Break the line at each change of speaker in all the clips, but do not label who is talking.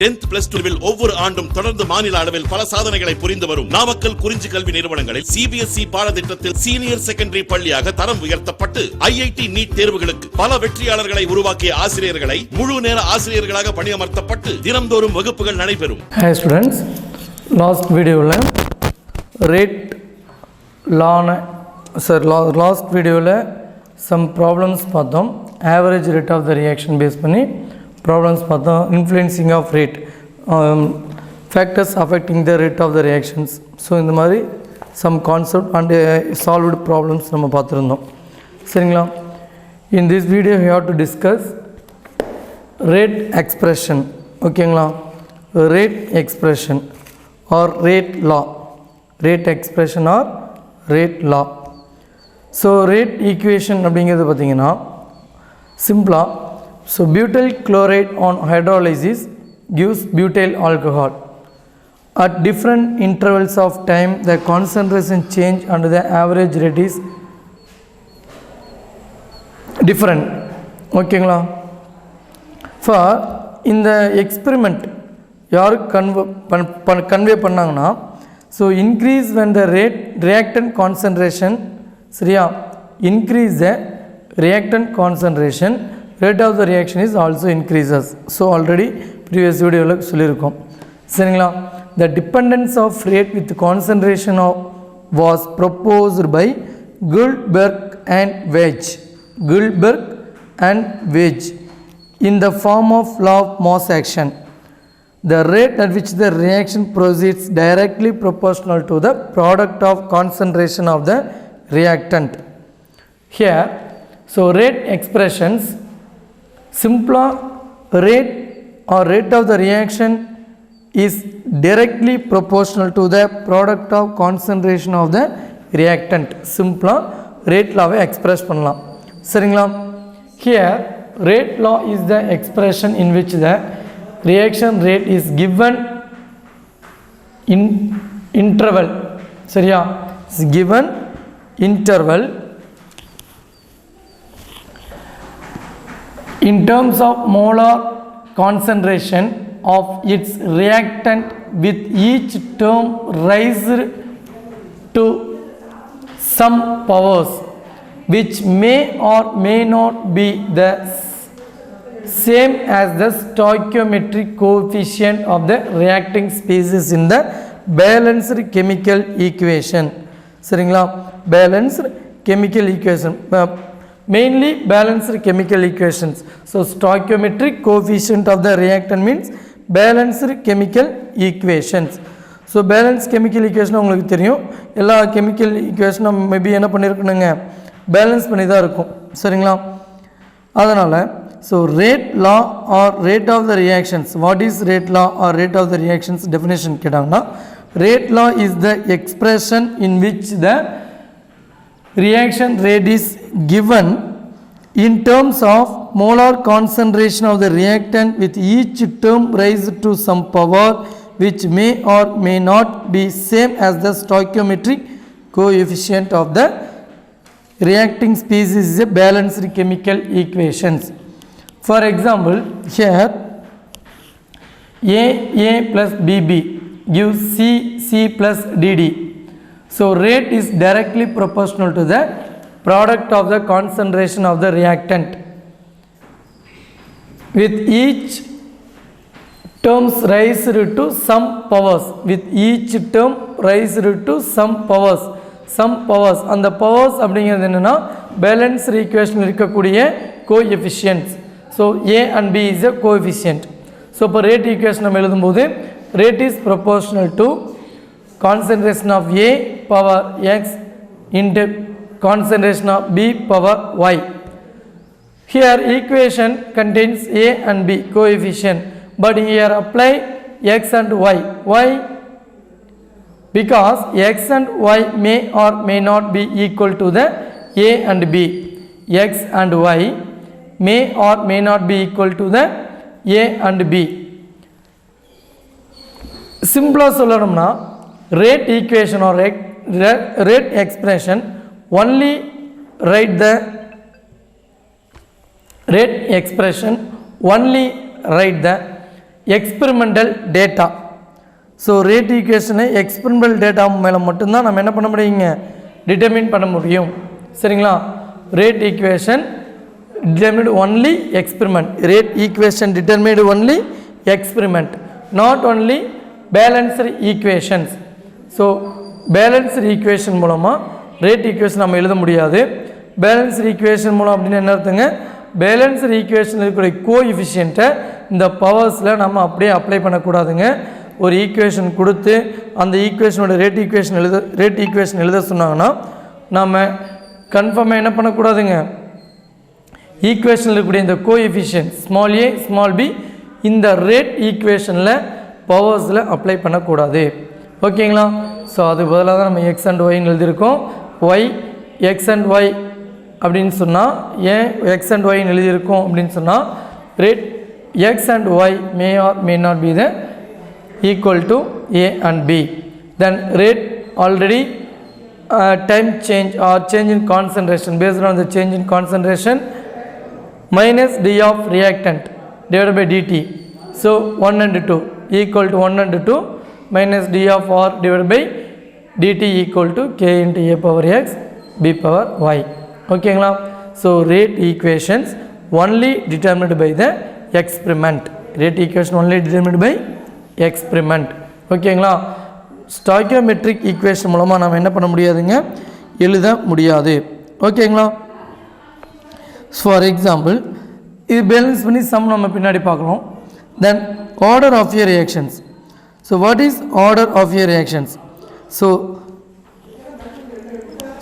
10th plus 2 ஒவ்வொரு ஆண்டும் தொடர்ந்து மாநில அளவில் பல சாதனைகளை புரிந்து வரும் நாமக்கல் குறிஞ்சி கல்வி நிறுவனங்களில் CBSE பாடத்திட்டத்தில் சீனியர் செகண்டரி பள்ளியாக தரம் உயர்த்தப்பட்டு IIT நீட் தேர்வுகளுக்கு பல வெற்றியாளர்களை உருவாக்கிய ஆசிரியர்களை முழு நேர ஆசிரியர்களாக பணியமர்த்தப்பட்டு தினம்தோறும் வகுப்புகள் நடைபெறும்.
Hi students, last video some problems பார்த்தோம். Average rate of the reaction base பண்ணி problems பார்த்தோம். Influencing of rate, factors affecting the rate of the reactions. So இந்த மாதிரி some concept and solved problems நம்ம பார்த்துருந்தோம். சரிங்களா? In this video we have to discuss rate expression. ஓகேங்களா? Rate expression or rate law. Rate expression or rate law. So rate equation அப்படிங்கிறது பார்த்தீங்கன்னா சிம்பிளா, so butyl chloride on hydrolysis gives butyl alcohol. At different intervals of time the concentration change and the average rate is different. ஓகேங்களா? For இந்த experiment யார் convey பண்ணாங்கன்னா, so increase when the reactant concentration, சரியா, increase the reactant concentration, rate of the reaction is also increases. So already previous video la சொல்லிருக்கோம். சரிங்களா? The dependence of rate with concentration was proposed by Guldberg and Wedge in the form of law of mass action. The rate at which the reaction proceeds directly proportional to the product of concentration of the reactant. Here, so rate expressions, simpler rate or rate of the reaction is directly proportional to the product of concentration of the reactant. Simpler rate law express பண்ணலாம். சரிங்களா? Here rate law is the expression in which the reaction rate is given in interval. சரியா? is given interval in terms of molar concentration of its reactant with each term raised to some powers which may or may not be the same as the stoichiometric coefficient of the reacting species in the balanced chemical equation. சரிங்களா? balanced chemical equation, mainly balanced chemical equations. So stoichiometric coefficient of the reactant means balanced chemical equations. So balanced chemical equation உங்களுக்கு தெரியும். எல்லா chemical equation maybe என்ன பண்ணிருக்கணுங்க, balance பண்ணி தான் இருக்கும். சரிங்களா? அதனால so rate law or rate of the reactions, what is rate law or rate of the reactions definition கேட்டாங்கன்னா, rate law is the expression in which the reaction rate is given in terms of molar concentration of the reactant with each term raised to some power which may or may not be same as the stoichiometric coefficient of the reacting species is a balanced chemical equations. For example, here A plus BB gives C plus DD. So rate is directly proportional to the product of the concentration of the reactant with each terms raised to some powers, with each term raised to some powers. அந்த powers அப்படிங்கிறது என்னன்னா balanced equation இருக்கக்கூடிய coefficients. So A and B is a coefficient. So இப்போ rate equation நம்ம எழுதும்போது rate is proportional to concentration of A power x into concentration of B power y. Here equation contains A and B coefficient, but here apply x and y. Why? Because x and y may or may not be equal to the A and B. X and y may or may not be equal to the A and B. Simpler சொல்லணும்னா rate equation or rate expression only write the rate expression only write the experimental data. So rate ஈக்குவேஷனை experimental data மேலே மட்டும்தான் நம்ம என்ன பண்ண முடியுங்க, determine பண்ண முடியும். சரிங்களா? Rate equation determined only experiment. Rate equation determined only experiment, not only balanced equations. So balanced equation மூலமா rate equation நம்ம எழுத முடியாது. balanced equation மூலம் அப்படின்னா என்ன அர்த்தங்க, balanced equation இருக்கக்கூடிய கோஎஃபிஷியன்ட்டை இந்த பவர்ஸில் நம்ம அப்படியே அப்ளை பண்ணக்கூடாதுங்க. ஒரு ஈக்குவேஷன் கொடுத்து அந்த ஈக்குவேஷனோட ரேட் ஈக்குவேஷன் எழுத சொன்னாங்கன்னா நம்ம கன்ஃபார்மாக என்ன பண்ணக்கூடாதுங்க, ஈக்குவேஷனில் இருக்கக்கூடிய இந்த coefficient small A small B இந்த ரேட் ஈக்குவேஷனில் பவர்ஸில் அப்ளை பண்ணக்கூடாது. ஓகேங்களா? ஸோ அது பதிலாக தான் நம்ம எக்ஸ் அண்ட் ஒய்ன்னு எழுதியிருக்கோம். ஒய் எக்ஸ் அண்ட் ஒய் அப்படின்னு சொன்னால் ஏன் எக்ஸ் அண்ட் ஒய்ன்னு எழுதியிருக்கோம் அப்படின்னு சொன்னால் rate X and Y may or may not be the equal to A and B. Then rate already time change or change in concentration based on the change in concentration minus d of reactant divided by dt. So 1 and 2 equal to 1 and 2 minus d of r divided by dt equal to k into a power x b power y. ஓகேங்களா? So rate equations only determined by the experiment. Rate equation only determined by experiment. ஓகேங்களா? Stoichiometric equation மூலமாக நம்ம என்ன பண்ண முடியாதுங்க, எழுத முடியாது. ஓகேங்களா? ஃபார் எக்ஸாம்பிள் இது பேலன்ஸ் பண்ணி சம் நம்ம பின்னாடி பார்க்கலாம். Then order of your reactions. So what is order of your reactions? So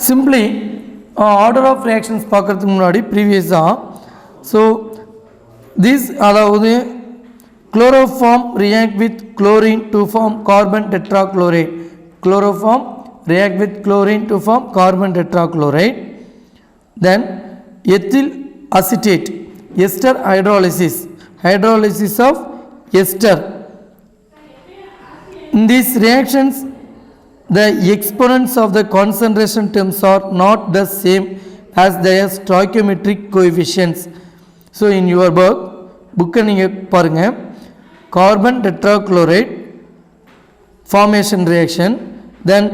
simply order of reactions பார்க்குறதுக்கு முன்னாடி ப்ரீவியஸாக ஸோ திஸ் அதாவது chloroform react with chlorine to form carbon tetrachloride. Chloroform react with chlorine to form carbon tetrachloride. Then ethyl acetate, ester hydrolysis of ester. In these reactions the exponents of the concentration terms are not the same as their stoichiometric coefficients. So in your book நீங்கள் பாருங்கள், carbon tetrachloride formation reaction, then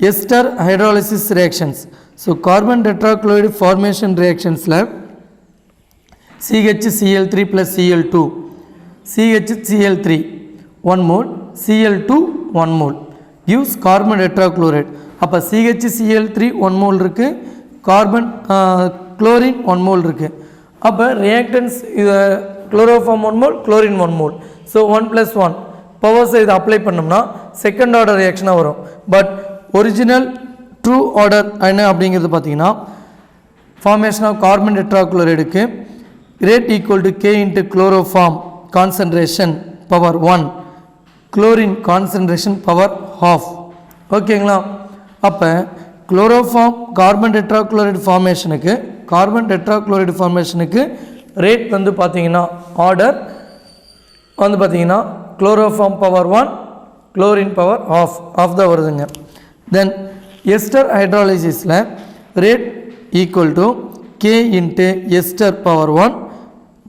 ester hydrolysis reactions. So carbon tetrachloride formation reactions la CHCl3 plus Cl2, CHCl3 1 mole, Cl2 1 mole gives carbon tetrachloride. அப்போ CHCl3 1 mole இருக்கு, carbon chlorine 1 mole இருக்கு. அப்போ reactants chloroform 1 mole, chlorine 1 mole. So 1 + 1 பவர்ஸை இதை apply பண்ணோம்னா second order ரியாக்ஷனாக வரும். But original true order என்ன அப்படிங்கிறது பார்த்தீங்கன்னா ஃபார்மேஷன் ஆஃப் கார்பன் டெட்ராக்ளோரைடுக்கு rate equal to K into chloroform concentration power 1, chlorine concentration power 1/2. ஓகேங்களா? அப்போ குளோரோஃபார்ம் கார்பன் டெட்ராக்ளோரைடு ஃபார்மேஷனுக்கு ரேட் வந்து பார்த்தீங்கன்னா ஆர்டர் வந்து பார்த்தீங்கன்னா குளோரோஃபார்ம் பவர் 1, குளோரின் பவர் 1/2 தான் வருதுங்க. தென் எஸ்டர் ஹைட்ராலிசிஸில் rate equal to K into ester power 1,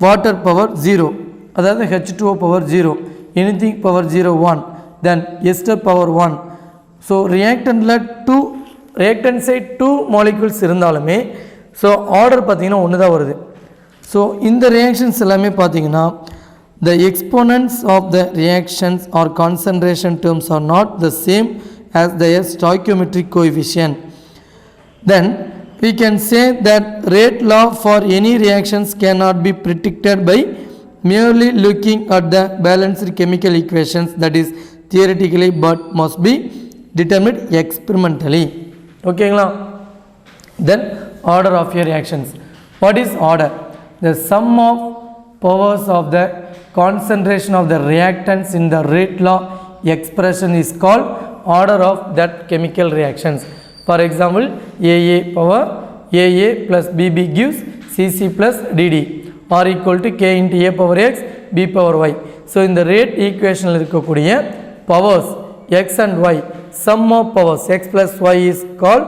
water power 0, அதாவது H2O power 0, anything power 0 1, then ester power 1. So reactant side 2 molecules இருந்தாலுமே ஸோ ஆர்டர் பார்த்தீங்கன்னா ஒன்று தான் வருது. ஸோ இந்த ரியாக்ஷன்ஸ் எல்லாமே பார்த்தீங்கன்னா the exponents of the reactions or concentration terms are not the same as their stoichiometric coefficient. Then we can say that rate law for any reactions cannot be predicted by merely looking at the balanced chemical equations, that is theoretically, but must be determined experimentally. Okay, then order of your reactions. What is order? The sum of powers of the concentration of the reactants in the rate law expression is called order of that chemical reactions. For example, AA power AA plus BB gives CC plus DD or equal to K into A power X B power Y. So in the rate equation இருக்கக்கூடிய powers X and Y, sum of powers X plus Y is called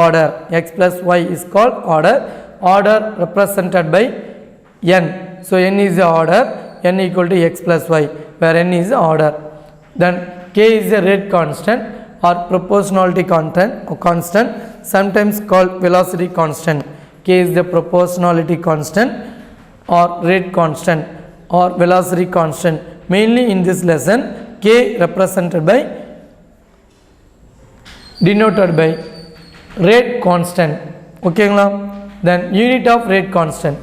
order. X plus Y is called order. Order represented by N. So N is the order, N equal to X plus Y. where n is order. Then k is a rate constant or proportionality constant, sometimes called velocity constant. K is the proportionality constant or rate constant or velocity constant. Mainly in this lesson, k represented by, denoted by rate constant. Okay, then unit of rate constant.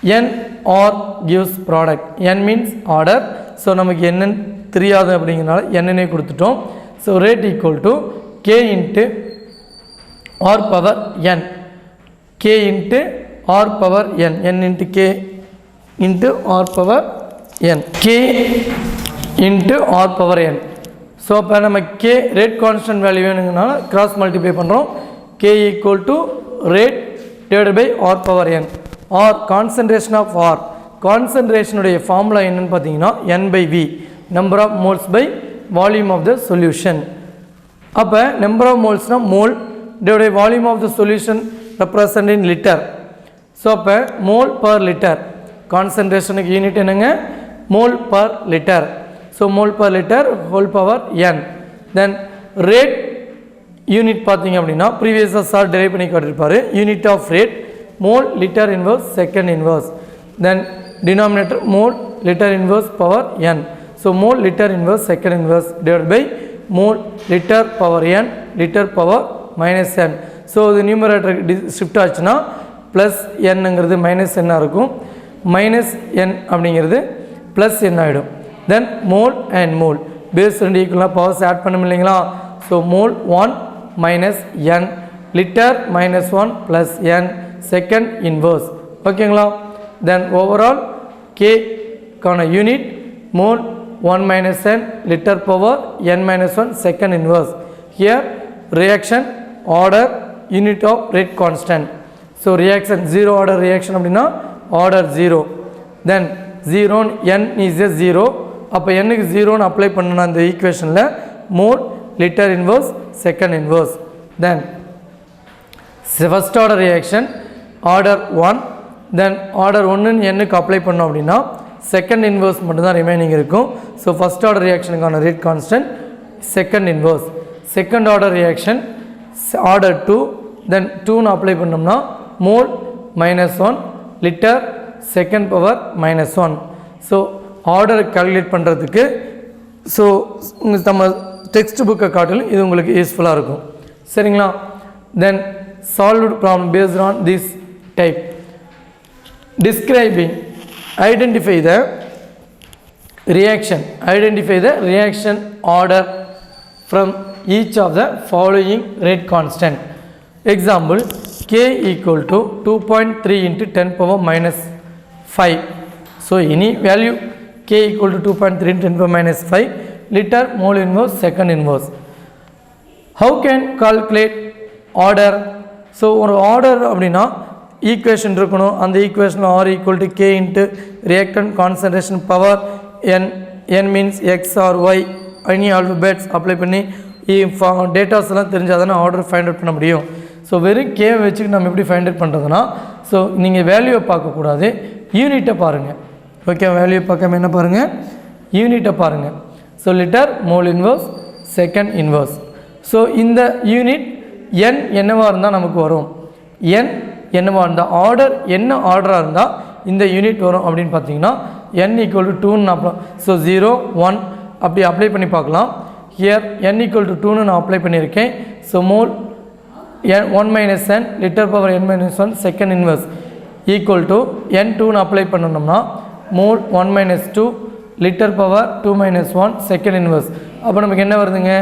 N or gives product. N means order. So நமக்கு n தெரியாது அப்படிங்கறனால n னே கொடுத்துட்டோம். So rate equal to k into r power n. K into r power n. N into k into r power n. K into r power n. So அப்ப நம்ம k rate constant value வேணும்னால cross multiply பண்றோம். K equal to rate divided by r power n. Or concentration of R. Concentration உடைய formula என்னன்னு பார்த்தீங்கன்னா n by v, number of moles by volume of the solution. அப்போ number of molesனா mole divided by volume of the solution represented in liter. So அப்போ mole per liter. Concentrationக்கு unit என்னங்க? mole per liter. So mole per liter whole power n. Then rate unit பார்த்தீங்க அப்படின்னா ப்ரீவியஸாக sir derive பண்ணி காட்டியிருப்பார். Unit of rate mole liter inverse second inverse. Then denominator mole liter inverse power n. So mole liter inverse second inverse divided by mole liter power n liter power minus n. So the numerator shift ஆச்சுன்னா plus nங்கிறது minus n இருக்கும், minus n அப்படிங்கிறது plus n ஆகிடும். Then mole and mole base ரெண்டு ஈக்குவலாக powers add பண்ணணும் இல்லைங்களா? So mole 1 minus n liter minus 1 plus n second inverse. ஓகேங்களா? then overall k கான unit mole 1 minus n liter power n minus 1 second inverse. Here reaction order unit of rate constant. So reaction zero order reaction அப்படின்னா order 0. then 0 n is a 0. அப்போ n க்கு 0 னு apply பண்ணனும் அந்த ஈக்குவேஷன்ல mole liter inverse second inverse. then first order reaction order 1, then order 1 ன்னு n க்கு apply பண்ணோம் அப்படின்னா செகண்ட் இன்வர்ஸ் மட்டும் தான் ரிமைனிங் இருக்கும். ஸோ ஃபர்ஸ்ட் ஆர்டர் ரியாக்ஷனுக்கான rate constant second inverse. Second order reaction order 2, then 2ன்னு அப்ளை பண்ணோம்னா mole -1 litre second power -1. So order calculate பண்ணுறதுக்கு ஸோ நம்ம டெக்ஸ்ட் புக்கை காட்டிலும் இது உங்களுக்கு யூஸ்ஃபுல்லாக இருக்கும். சரிங்களா? Then solved problem based on this type. Describing, identify the reaction order from each of the following rate constant. Example, k equal to 2.3 into 10 power minus 5. So any value k equal to 2.3 into 10 power minus 5 liter mole inverse second inverse. How can calculate order? So ஒரு order அப்படின்னா equation இருக்கணும். அந்த equation R equal to K into reactant concentration power N. N means X or Y any alphabets apply பண்ணி datas எல்லாம் தெரிஞ்சால் தானே order find out பண்ண முடியும். ஸோ வெறும் கே வச்சுட்டு நம்ம எப்படி ஃபைண்ட் அவுட் பண்ணுறதுனா, ஸோ நீங்கள் வேல்யூவை பார்க்கக்கூடாது, யூனிட்டை பாருங்கள். ஓகே, வேல்யூ பார்க்காம என்ன பாருங்கள், யூனிட்டை பாருங்கள். So litre mole inverse second inverse. So இந்த யூனிட் என் என்னவாக இருந்தால் நமக்கு வரும், என் என்னவா இருந்தால் ஆர்டர் என்ன ஆர்டராக இருந்தால் இந்த யூனிட் வரும் அப்படின்னு பார்த்தீங்கன்னா n ஈக்குவல் டு 2ன்னு அப்ளை. ஸோ 0 1 அப்படி அப்ளை பண்ணி பார்க்கலாம். ஹியர் n ஈக்குவல் டு 2ன்னு நான் அப்ளை பண்ணியிருக்கேன். So mole 1 minus n litre power n minus 1 second inverse equal to n 2ன்னு அப்ளை பண்ணணும்னா mole 1 minus 2 litre power 2 minus 1 second inverse. அப்போ நமக்கு என்ன வருதுங்க,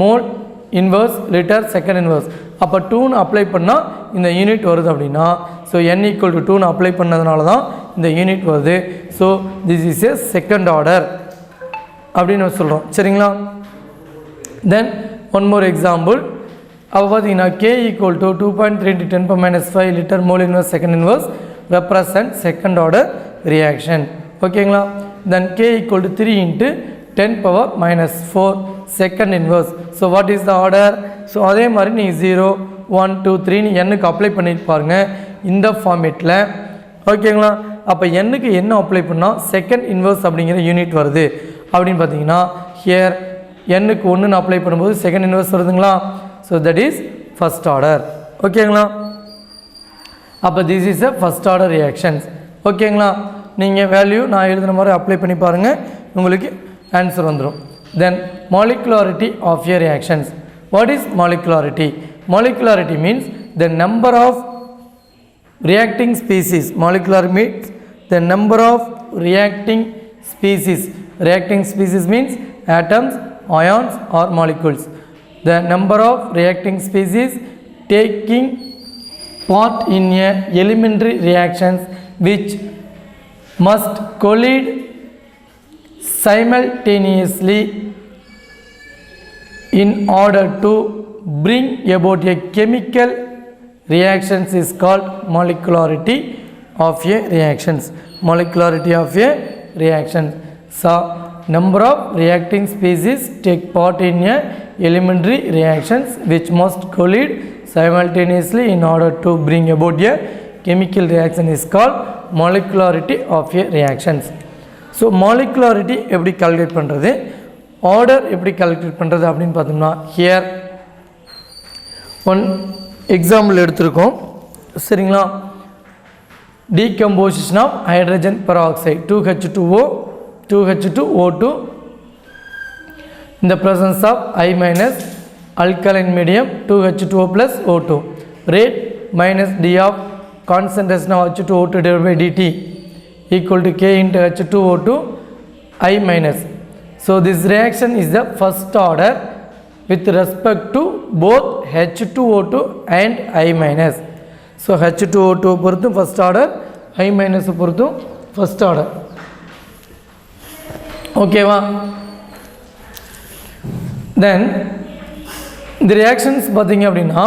mole inverse litre second inverse. அப்போ 2ன்னு அப்ளை பண்ணால் இந்த யூனிட் வருது அப்படின்னா, ஸோ n ஈக்குவல் டு 2ன்னு அப்ளை பண்ணதுனால தான் இந்த யூனிட் வருது. So this is A second order அப்படின்னு சொல்கிறோம். சரிங்களா? தென் ஒன் மோர் எக்ஸாம்பிள். அப்போ பார்த்தீங்கன்னா k equal to 2.3 into 10 power minus 5 litre mole inverse second inverse represent second order reaction. ஓகேங்களா? தென் k equal to 3 into 10 power minus 4 second inverse. So what is the order? So அதே மாதிரி நீங்கள் 0 1 2 3 n-க்கு apply பண்ணிட்டு பாருங்க இந்த ஃபார்மேட்டில். ஓகேங்களா? அப்போ n-க்கு என்ன அப்ளை பண்ணால் செகண்ட் இன்வர்ஸ் அப்படிங்கிற யூனிட் வருது. அப்படின்னு பார்த்தீங்கன்னா ஹியர் எண்ணுக்கு 1 அப்ளை பண்ணும்போது செகண்ட் இன்வர்ஸ் வருதுங்களா. So that is first order. ஓகேங்களா. அப்போ this is a first order reactions. ஓகேங்களா. நீங்கள் வேல்யூ நான் எழுதுன மாதிரி அப்ளை பண்ணி பாருங்கள், உங்களுக்கு ஆன்சர் வந்துடும். தென் molecularity of a reactions. What is molecularity? Molecularity means the number of reacting species. Molecular means the number of reacting species. Reacting species means atoms, ions or molecules. The number of reacting species taking part in a elementary reactions which must collide simultaneously in order to bring about a chemical reactions is called molecularity of a reactions. Molecularity of a reaction. So number of reacting species take part in a elementary reactions which must collide simultaneously in order to bring about a chemical reaction is called molecularity of a reactions. So molecularity எப்படி calculate பண்ணுறது, order எப்படி calculate பண்ணுறது அப்படின்னு பார்த்தோம்னா here one example எடுத்திருக்கோம். சரிங்களா. Decomposition of hydrogen peroxide 2H2O 2H2O2 in the presence of I minus alkaline medium 2H2O plus O2. Rate minus D of concentration of H2O2 divided by dt equal to K into H2O2 I minus. So this reaction is the first order with respect to both H2O2 and I minus. So H2O2 பொறுத்தும் first order, I minus பொறுத்தும் first order. ஓகேவா. தென் இந்த reactions பார்த்தீங்க அப்படின்னா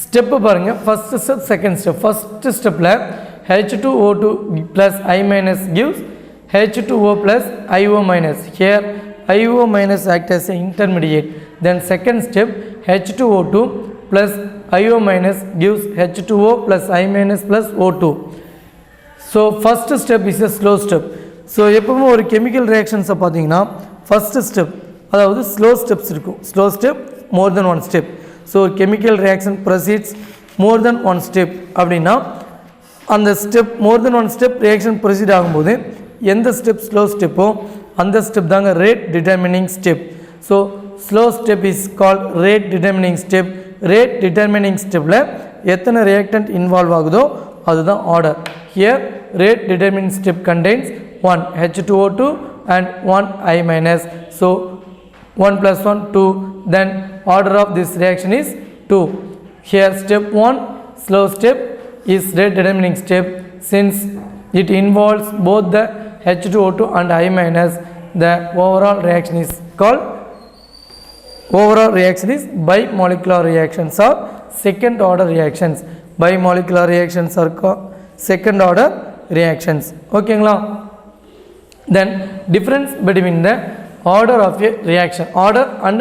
step பாருங்கள். First step, second step. First ஸ்டெப்பில் H2O2 plus I minus gives H2O plus IO minus. Here IO minus act as an intermediate. Then second step H2O2 plus IO minus gives H2O plus I minus plus O2. So first step is a slow step. So எப்பவுமே ஒரு chemical ரியாக்ஷன்ஸை பார்த்தீங்கன்னா first step, அதாவது slow steps இருக்கும். Slow step, more than one step. So chemical reaction proceeds more than one step அப்படின்னா அந்த step more than one step reaction proceed ஆகும்போது எந்த ஸ்டெப் ஸ்லோ ஸ்டெப்போ அந்த ஸ்டெப் தாங்க rate determining step. So slow step is called rate determining step. Rate determining ஸ்டெப்பில் எத்தனை reactant involve ஆகுதோ அதுதான் order. Here rate determining step contains 1 H2O2 and 1 I minus. So 1 plus 1 2. Then order of this reaction is 2. Here step 1 slow step is rate determining step. Since it involves both the H2O2 and I minus, the overall reaction is bimolecular reactions or second order reactions. Bimolecular reactions are second order reactions. ஓகேங்களா. then difference between the order of a reaction, order and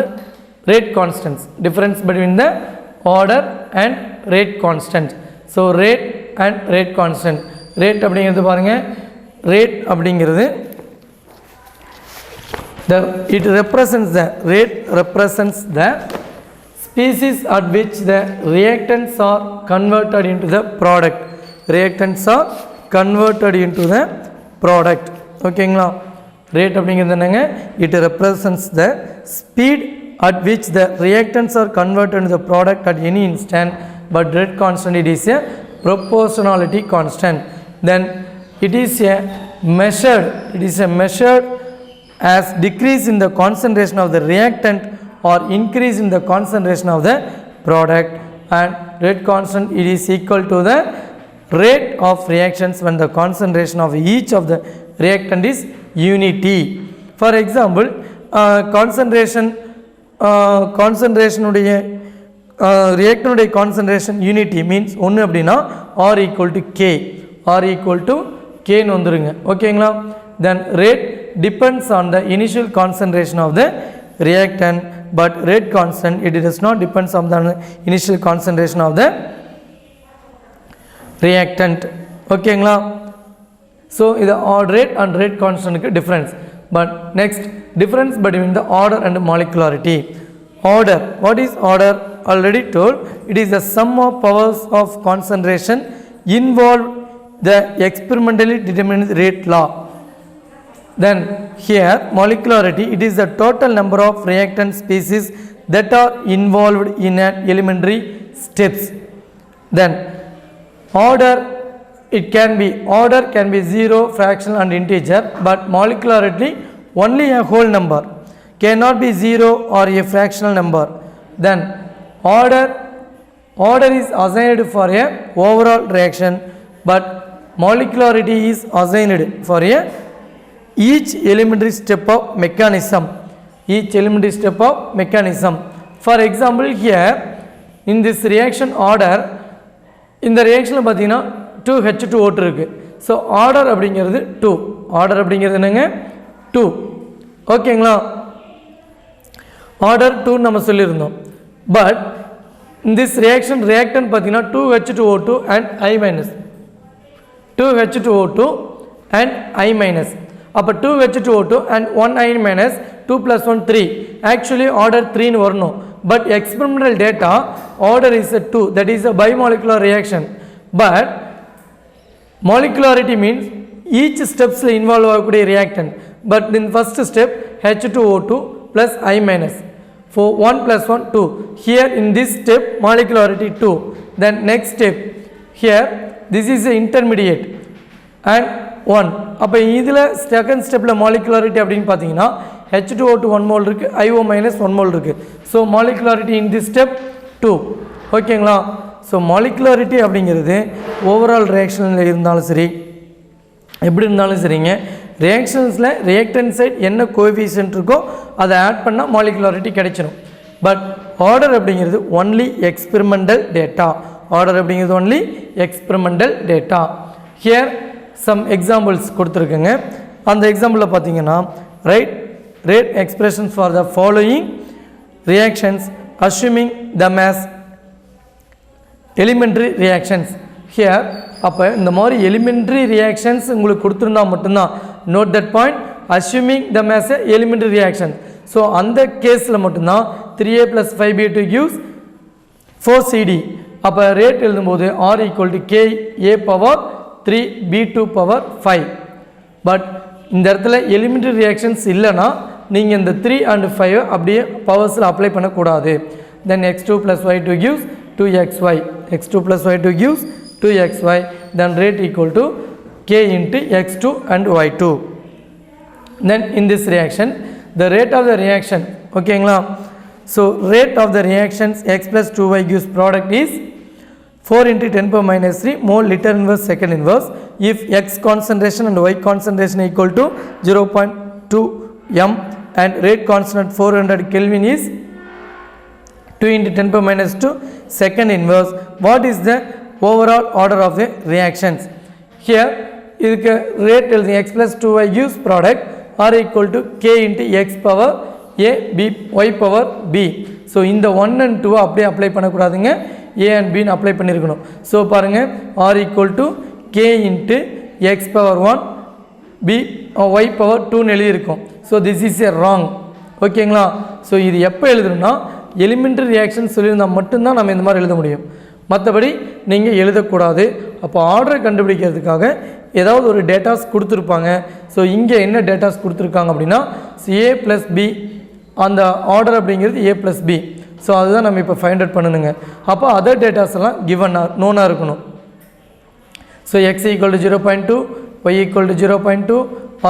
rate constants. Difference between the order and rate constant. So rate and rate constant. rate அப்படிங்கிறது பாருங்க, rate அப்படிங்கிறது it represents the rate represents the species at which the reactants are converted into the product. Reactants are converted into the product. ஓகேங்களா. rate அப்படிங்கிறது என்னங்க, it represents the speed at which the reactants are converted into the product at any instant, but rate constant it is a proportionality constant. Then it is measured as decrease in the concentration of the reactant or increase in the concentration of the product, and rate constant it is equal to the rate of reactions when the concentration of each of the reactant is unity. For example, concentration உடைய reactant உடைய concentration unity means ஒன்று அப்படின்னா R equal to K, R equal to K ன்னு வந்துருங்க. ஓகேங்களா. then rate depends on the initial concentration of the reactant, but rate constant it does not depends on the initial concentration of the reactant. ஓகேங்களா. So இது rate and rate constant difference. But next, difference between the order and molecularity. Order, what is order? Already told, it is the sum of powers of concentration involved the experimentally determined rate law. Then here molecularity, it is the total number of reactant species that are involved in an elementary steps. Then order, it can be, order can be zero, fractional and integer, but molecularity only a whole number, cannot be zero or a fractional number. Then order is assigned for a overall reaction, but molecularity is assigned for a each elementary step of mechanism. Each elementary step of mechanism. For example, here in this reaction order, இந்த ரியாக்ஷனில் பார்த்தீங்கன்னா 2H2O2 இருக்குது. So order அப்படிங்கிறது 2. Order அப்படிங்கிறது என்னங்க 2. ஓகேங்களா, order 2 நம்ம சொல்லியிருந்தோம். But in this reaction reactant பார்த்தீங்கன்னா 2H2O2 and I minus, 2H2O2 and I minus. அப்போ 2H2O2 and 1 I minus, 2 plus 1 3. Actually order 3 ன்னு வரணும். But experimental data order is a 2, that is a bimolecular reaction. But molecularity means each steps involve ஆகக்கூடிய reactant. But in first step H2O2 plus I minus. For 1 plus 1 2. Here in this step molecularity 2. Then next step here this is the intermediate and 1. அப்போ இதில் second ஸ்டெப்பில் molecularity அப்படின்னு பார்த்தீங்கன்னா H2O2 1 mole இருக்குது, IO minus 1 mole இருக்குது. So molecularity in this step 2. ஓகேங்களா, so molecularity அப்படிங்கிறது overall ரியாக்ஷனில் இருந்தாலும் சரி, எப்படி இருந்தாலும் சரிங்க, ரியாக்ஷன்ஸில் ரியாக்டன்ட் சைட் என்ன கோஎஃபிஷியன்ட் இருக்கோ அதை ஆட் பண்ணால் molecularity கிடைச்சிடும். பட் ஆர்டர் அப்படிங்கிறது ஒன்லி எக்ஸ்பெரிமெண்டல் டேட்டா. ஆர்டர் அப்படிங்கிறது only experimental data. Here some examples கொடுத்துருக்குங்க. அந்த எக்ஸாம்பிளில் பார்த்தீங்கன்னா rate expressions for the following reactions assuming them as elementary reactions. Here அப்போ இந்த மாதிரி elementary reactions உங்களுக்கு கொடுத்துருந்தா மட்டும்தான், note that point, assuming them as a elementary reaction. So அந்த கேஸில் மட்டும்தான் 3a plus 5b2 gives 4cd. அப்போ ரேட் எழுதும்போது r equal to k a power 3 b2 power 5. But இந்த இடத்துல எலிமெண்ட்ரி ரியாக்ஷன்ஸ் இல்லைன்னா நீங்கள் இந்த 3 and 5 அப்படியே பவர்ஸில் அப்ளை பண்ணக்கூடாது. தென் x2 plus y2 gives 2xy, x2 plus y2 gives 2xy, then rate equal to k into x2 and y2. Then in this reaction the rate of the reaction, ஓகேங்களா, so rate of the reactions x plus 2y gives product is 4 into 10 power minus 3 mole liter inverse second inverse if x concentration and y concentration equal to 0.2 m and rate constant 400 Kelvin is 2 into 10 power minus 2 second inverse. What is the overall order of the reactions? Here இதுக்கு rate எழுதி x plus 2y gives product r equal to k into x power a b y power b. So இந்த 1 and 2 அப்படியே apply பண்ணக்கூடாதுங்க, a and b apply பண்ணியிருக்கணும். So பாருங்கள் r equal to k into x power 1 b y power 2ன்னு எழுதியிருக்கும். So this is a wrong. ஓகேங்களா, so இது எப்போ எழுதணும்னா எலிமெண்ட்ரி ரியாக்ஷன் சொல்லியிருந்தால் மட்டும்தான் நம்ம இந்த மாதிரி எழுத முடியும், மற்றபடி நீங்கள் எழுதக்கூடாது. அப்போ ஆர்டரை கண்டுபிடிக்கிறதுக்காக ஏதாவது ஒரு டேட்டாஸ் கொடுத்துருப்பாங்க. ஸோ இங்கே என்ன டேட்டாஸ் கொடுத்துருக்காங்க அப்படின்னா a + b, அந்த ஆர்டர் அப்படிங்கிறது a + b. ஸோ அதுதான் நம்ம இப்போ ஃபைண்ட் அவுட் பண்ணணுங்க. அப்போ அதர் டேட்டாஸ் எல்லாம் கிவனாக நோனாக இருக்கணும். So x equal to 0.2, y equal to 0.2,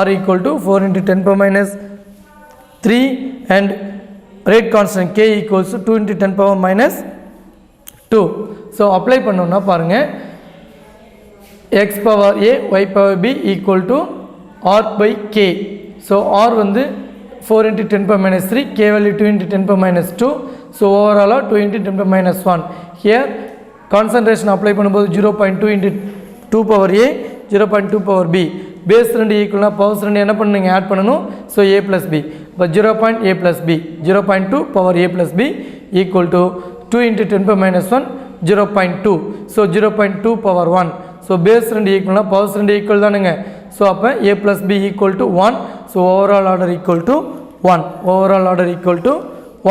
r equal to 4 into 10 power minus 3 and rate constant k equals to 2 into 10 power minus 2. So apply பண்ணோம்னா பாருங்கள் x power a y power b equal to r by k. So r வந்து 4 into 10 power minus 3, k value 2 into 10 power minus 2. So ஓவராலாக 2 into 10 power minus 1. Here concentration apply பண்ணும்போது 0.2 into 2 power a, 0.2 power b. Base 2 ஈக்குவல்னா powers 2 என்ன பண்ணுங்க add பண்ணணும். So a plus b. இப்போ 0.a plus b, 0.2 power a plus b equal to 2 into 10 power minus 1, 0.2. So 0.2 power 1. So base 2 ஈக்குவல்னா powers 2 equal தானுங்க. So அப்போ a plus b equal to 1. So overall order equal to 1, overall order equal to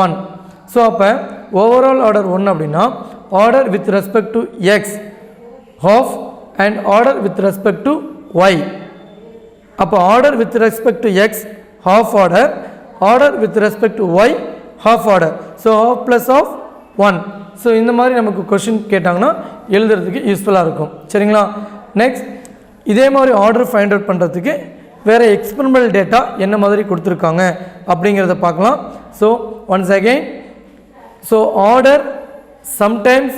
1. So அப்போ overall order 1 அப்படின்னா order with respect to x half and order with respect to y. அப்போ order with respect to x half order, order with respect to y half order, so half plus of 1. So இந்த மாதிரி நமக்கு question கேட்டாங்கன்னா எழுதுறதுக்கு யூஸ்ஃபுல்லாக இருக்கும். சரிங்களா? Next இதே மாதிரி ஆர்டர் ஃபைண்ட் அவுட் பண்ணுறதுக்கு வேறு எக்ஸ்பெரிமெண்டல் டேட்டா என்ன மாதிரி கொடுத்துருக்காங்க அப்படிங்கிறத பார்க்கலாம். So once again, so order sometimes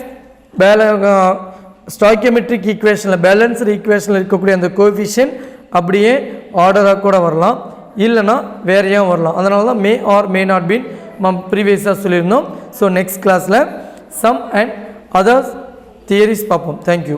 stoichiometric ஈக்குவேஷனில் பேலன்ஸ்டு ஈக்குவேஷனில் இருக்கக்கூடிய அந்த கோஎஃபிஷியன்ட் அப்படியே ஆர்டராக கூட வரலாம், இல்லைனா வேறையாக வரலாம். அதனால தான் மே ஆர் மே நாட் பீன் ப்ரீவியஸாக சொல்லியிருந்தோம். ஸோ நெக்ஸ்ட் கிளாஸில் சம் அண்ட் அதர்ஸ் தியரிஸ் பார்ப்போம். தேங்க்யூ.